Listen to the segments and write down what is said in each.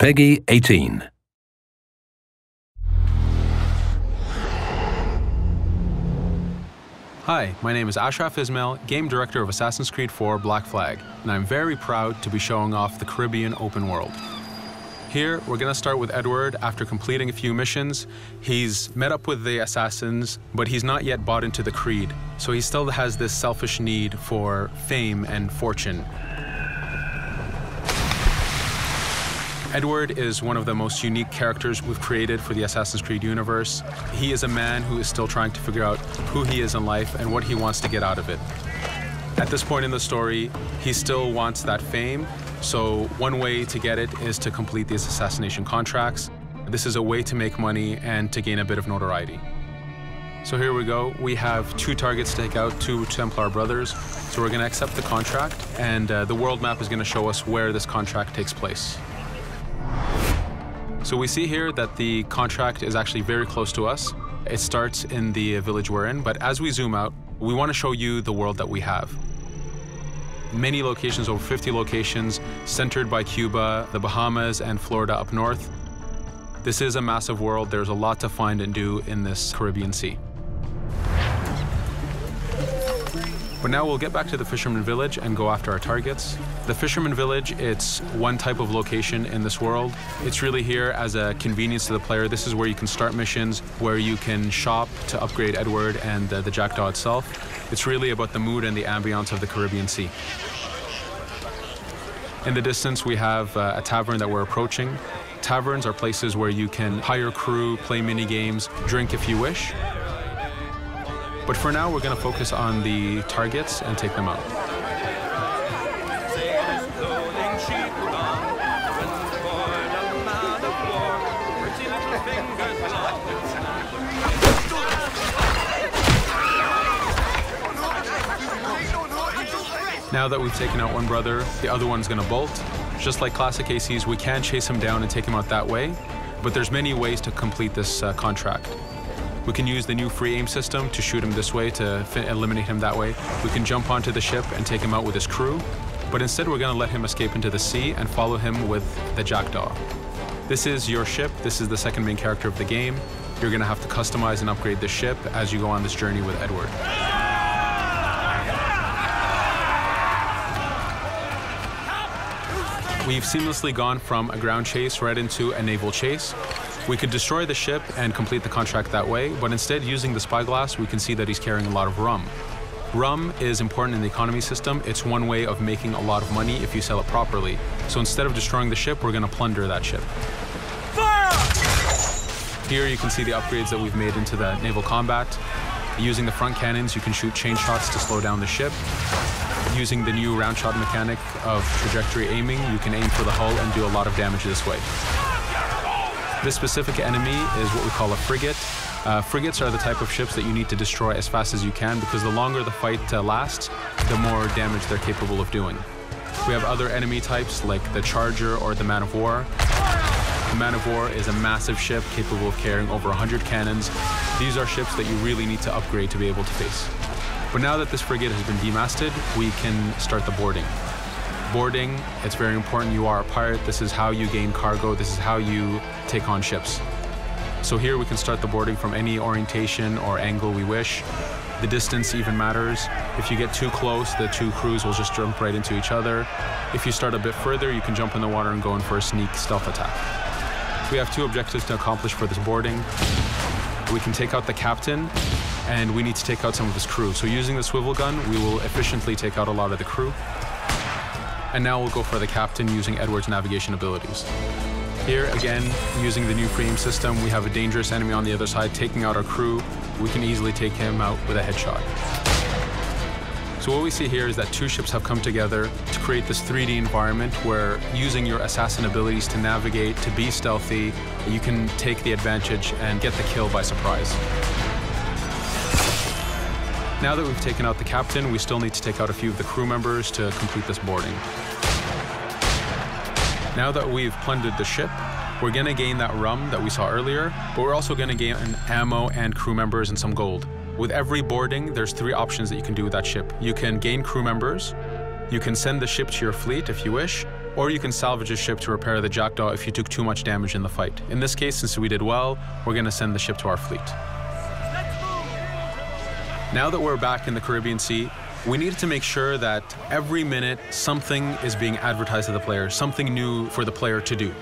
Peggy 18. Hi, my name is Ashraf Ismail, Game Director of Assassin's Creed 4 Black Flag, and I'm very proud to be showing off the Caribbean open world. Here, we're going to start with Edward. After completing a few missions, he's met up with the assassins, but he's not yet bought into the creed, so he still has this selfish need for fame and fortune. Edward is one of the most unique characters we've created for the Assassin's Creed universe. He is a man who is still trying to figure out who he is in life and what he wants to get out of it. At this point in the story, he still wants that fame, so one way to get it is to complete these assassination contracts. This is a way to make money and to gain a bit of notoriety. So here we go. We have 2 targets to take out, 2 Templar brothers. So we're going to accept the contract, and the world map is going to show us where this contract takes place. So we see here that the contract is actually very close to us. It starts in the village we're in, but as we zoom out, we want to show you the world that we have. Many locations, over 50 locations, centered by Cuba, the Bahamas, and Florida up north. This is a massive world. There's a lot to find and do in this Caribbean Sea. But now we'll get back to the Fisherman Village and go after our targets. The Fisherman Village, it's one type of location in this world. It's really here as a convenience to the player. This is where you can start missions, where you can shop to upgrade Edward and the Jackdaw itself. It's really about the mood and the ambiance of the Caribbean Sea. In the distance, we have a tavern that we're approaching. Taverns are places where you can hire crew, play mini games, drink if you wish. But for now, we're going to focus on the targets and take them out. Now that we've taken out one brother, the other one's going to bolt. Just like classic ACs, we can chase him down and take him out that way, but there's many ways to complete this contract. We can use the new free aim system to shoot him this way, to eliminate him that way. We can jump onto the ship and take him out with his crew, but instead we're going to let him escape into the sea and follow him with the Jackdaw. This is your ship. This is the second main character of the game. You're going to have to customize and upgrade the ship as you go on this journey with Edward. We've seamlessly gone from a ground chase right into a naval chase. We could destroy the ship and complete the contract that way, but instead, using the spyglass, we can see that he's carrying a lot of rum. Rum is important in the economy system. It's one way of making a lot of money if you sell it properly. So instead of destroying the ship, we're going to plunder that ship. Fire! Here you can see the upgrades that we've made into the naval combat. Using the front cannons, you can shoot chain shots to slow down the ship. Using the new round shot mechanic of trajectory aiming, you can aim for the hull and do a lot of damage this way. This specific enemy is what we call a frigate. Frigates are the type of ships that you need to destroy as fast as you can, because the longer the fight lasts, the more damage they're capable of doing. We have other enemy types like the Charger or the Man of War. The Man of War is a massive ship capable of carrying over 100 cannons. These are ships that you really need to upgrade to be able to face. But now that this frigate has been demasted, we can start the boarding. Boarding, it's very important. You are a pirate. This is how you gain cargo. This is how you take on ships. So here we can start the boarding from any orientation or angle we wish. The distance even matters. If you get too close, the 2 crews will just jump right into each other. If you start a bit further, you can jump in the water and go in for a sneak stealth attack. We have 2 objectives to accomplish for this boarding. We can take out the captain, and we need to take out some of his crew. So using the swivel gun, we will efficiently take out a lot of the crew. And now we'll go for the captain using Edward's navigation abilities. Here, again, using the new free aim system, we have a dangerous enemy on the other side taking out our crew. We can easily take him out with a headshot. So what we see here is that 2 ships have come together to create this 3D environment where, using your assassin abilities to navigate, to be stealthy, you can take the advantage and get the kill by surprise. Now that we've taken out the captain, we still need to take out a few of the crew members to complete this boarding. Now that we've plundered the ship, we're going to gain that rum that we saw earlier, but we're also going to gain ammo and crew members and some gold. With every boarding, there's 3 options that you can do with that ship. You can gain crew members, you can send the ship to your fleet if you wish, or you can salvage a ship to repair the Jackdaw if you took too much damage in the fight. In this case, since we did well, we're going to send the ship to our fleet. Now that we're back in the Caribbean Sea, we needed to make sure that every minute something is being advertised to the player, something new for the player to do.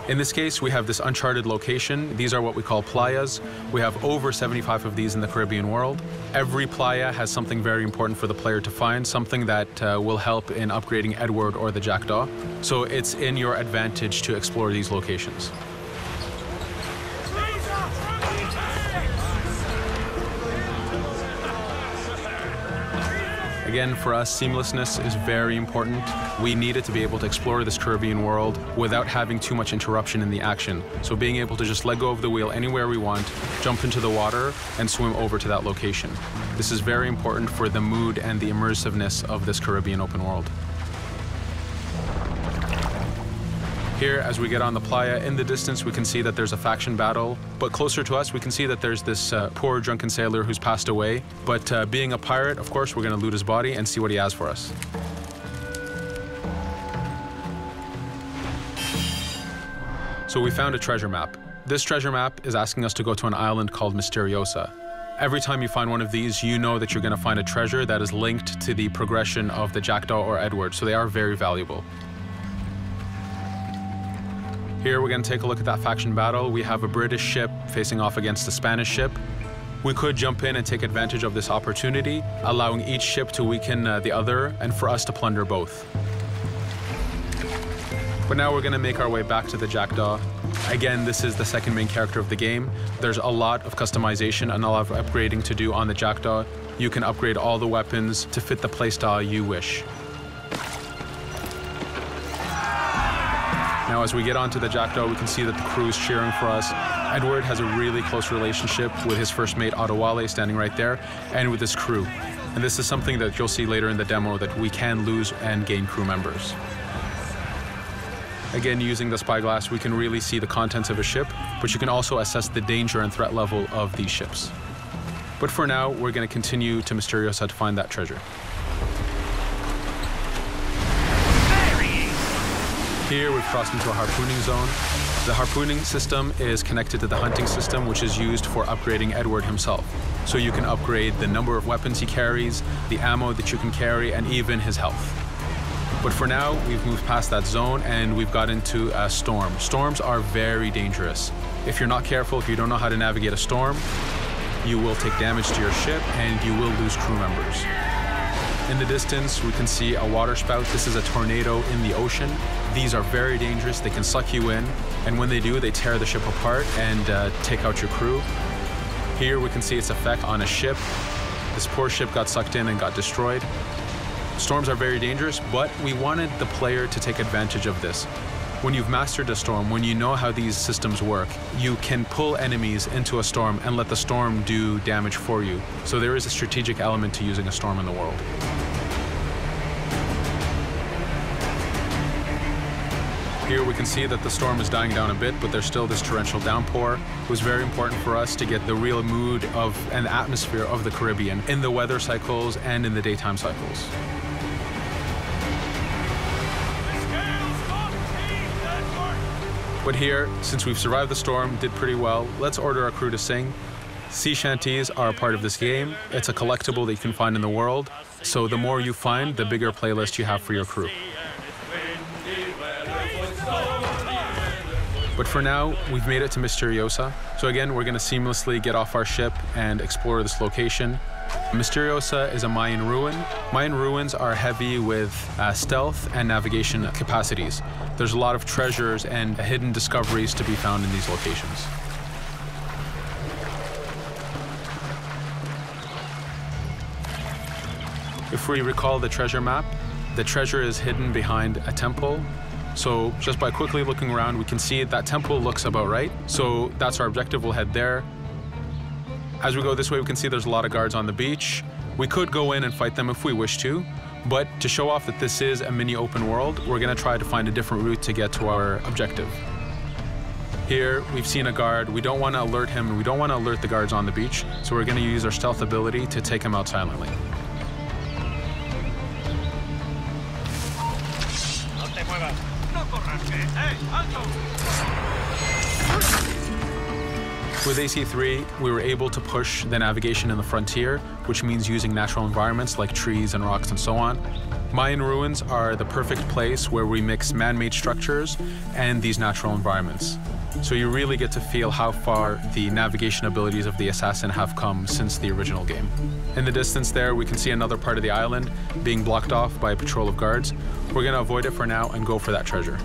In this case, we have this uncharted location. These are what we call playas. We have over 75 of these in the Caribbean world. Every playa has something very important for the player to find, something that will help in upgrading Edward or the Jackdaw. So it's in your advantage to explore these locations. Again, for us, seamlessness is very important. We needed to be able to explore this Caribbean world without having too much interruption in the action. So being able to just let go of the wheel anywhere we want, jump into the water, and swim over to that location. This is very important for the mood and the immersiveness of this Caribbean open world. Here, as we get on the playa, in the distance we can see that there's a faction battle, but closer to us we can see that there's this poor drunken sailor who's passed away. But being a pirate, of course, we're going to loot his body and see what he has for us. So we found a treasure map. This treasure map is asking us to go to an island called Misteriosa. Every time you find one of these, you know that you're going to find a treasure that is linked to the progression of the Jackdaw or Edward, so they are very valuable. Here we're going to take a look at that faction battle. We have a British ship facing off against a Spanish ship. We could jump in and take advantage of this opportunity, allowing each ship to weaken the other and for us to plunder both. But now we're going to make our way back to the Jackdaw. Again, this is the second main character of the game. There's a lot of customization and a lot of upgrading to do on the Jackdaw. You can upgrade all the weapons to fit the playstyle you wish. Now, as we get onto the Jackdaw, we can see that the crew is cheering for us. Edward has a really close relationship with his first mate, Adewale, standing right there, and with his crew. And this is something that you'll see later in the demo, that we can lose and gain crew members. Again, using the spyglass, we can really see the contents of a ship, but you can also assess the danger and threat level of these ships. But for now, we're going to continue to Misteriosa to find that treasure. Here we've crossed into a harpooning zone. The harpooning system is connected to the hunting system, which is used for upgrading Edward himself. So you can upgrade the number of weapons he carries, the ammo that you can carry, and even his health. But for now, we've moved past that zone and we've got into a storm. Storms are very dangerous. If you're not careful, if you don't know how to navigate a storm, you will take damage to your ship and you will lose crew members. In the distance, we can see a water spout. This is a tornado in the ocean. These are very dangerous. They can suck you in, and when they do, they tear the ship apart and take out your crew. Here we can see its effect on a ship. This poor ship got sucked in and got destroyed. Storms are very dangerous, but we wanted the player to take advantage of this. When you've mastered a storm, when you know how these systems work, you can pull enemies into a storm and let the storm do damage for you. So there is a strategic element to using a storm in the world. Here we can see that the storm is dying down a bit, but there's still this torrential downpour. It was very important for us to get the real mood of and the atmosphere of the Caribbean in the weather cycles and in the daytime cycles. But here, since we've survived the storm, did pretty well, let's order our crew to sing. Sea shanties are a part of this game. It's a collectible that you can find in the world. So the more you find, the bigger playlist you have for your crew. But for now, we've made it to Misteriosa. So again, we're going to seamlessly get off our ship and explore this location. Misteriosa is a Mayan ruin. Mayan ruins are heavy with stealth and navigation capacities. There's a lot of treasures and hidden discoveries to be found in these locations. If we recall the treasure map, the treasure is hidden behind a temple. So just by quickly looking around, we can see that temple looks about right. So that's our objective. We'll head there. As we go this way, we can see there's a lot of guards on the beach. We could go in and fight them if we wish to, but to show off that this is a mini open world, we're going to try to find a different route to get to our objective. Here, we've seen a guard. We don't want to alert him, and we don't want to alert the guards on the beach, so we're going to use our stealth ability to take him out silently. With AC3, we were able to push the navigation in the frontier, which means using natural environments like trees and rocks and so on. Mayan ruins are the perfect place where we mix man-made structures and these natural environments. So you really get to feel how far the navigation abilities of the assassin have come since the original game. In the distance there, we can see another part of the island being blocked off by a patrol of guards. We're going to avoid it for now and go for that treasure.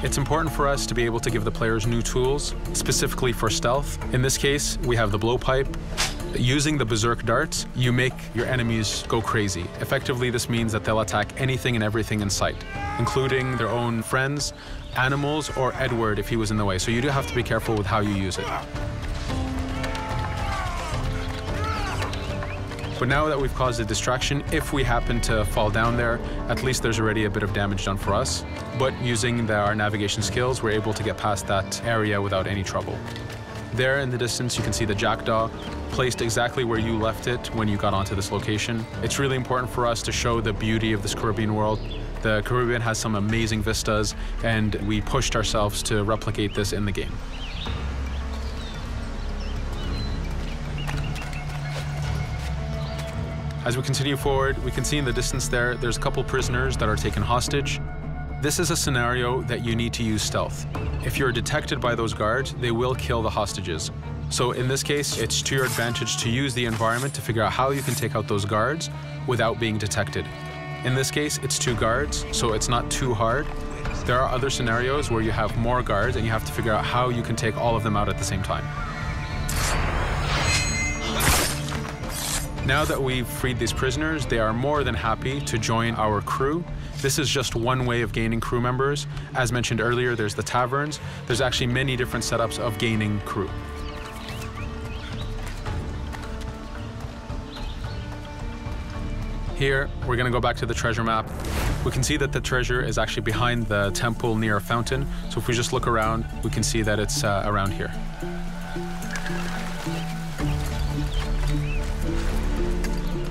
It's important for us to be able to give the players new tools, specifically for stealth. In this case, we have the blowpipe. Using the berserk darts, you make your enemies go crazy. Effectively, this means that they'll attack anything and everything in sight, including their own friends, animals, or Edward if he was in the way. So you do have to be careful with how you use it. But now that we've caused a distraction, if we happen to fall down there, at least there's already a bit of damage done for us. But using our navigation skills, we're able to get past that area without any trouble. There in the distance, you can see the jackdaw placed exactly where you left it when you got onto this location. It's really important for us to show the beauty of this Caribbean world. The Caribbean has some amazing vistas, and we pushed ourselves to replicate this in the game. As we continue forward, we can see in the distance there's a couple prisoners that are taken hostage. This is a scenario that you need to use stealth. If you're detected by those guards, they will kill the hostages. So in this case, it's to your advantage to use the environment to figure out how you can take out those guards without being detected. In this case, it's 2 guards, so it's not too hard. There are other scenarios where you have more guards and you have to figure out how you can take all of them out at the same time. Now that we've freed these prisoners, they are more than happy to join our crew. This is just one way of gaining crew members. As mentioned earlier, there's the taverns. There's actually many different setups of gaining crew. Here, we're going to go back to the treasure map. We can see that the treasure is actually behind the temple near a fountain. So if we just look around, we can see that it's around here.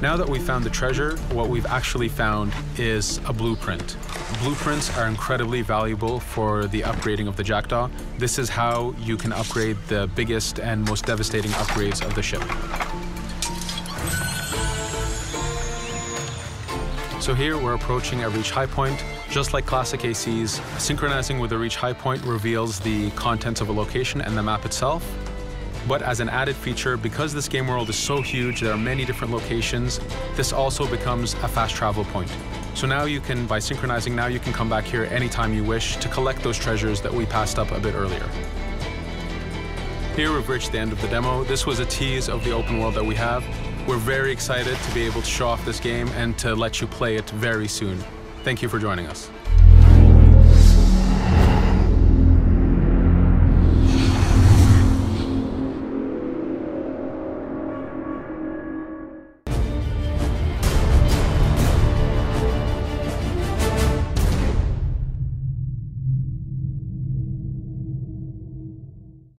Now that we've found the treasure, what we've actually found is a blueprint. Blueprints are incredibly valuable for the upgrading of the jackdaw. This is how you can upgrade the biggest and most devastating upgrades of the ship. So here we're approaching a reach high point. Just like classic ACs, synchronizing with a reach high point reveals the contents of a location and the map itself. But as an added feature, because this game world is so huge, there are many different locations, this also becomes a fast travel point. So now you can, by synchronizing, now you can come back here anytime you wish to collect those treasures that we passed up a bit earlier. Here we've reached the end of the demo. This was a tease of the open world that we have. We're very excited to be able to show off this game and to let you play it very soon. Thank you for joining us.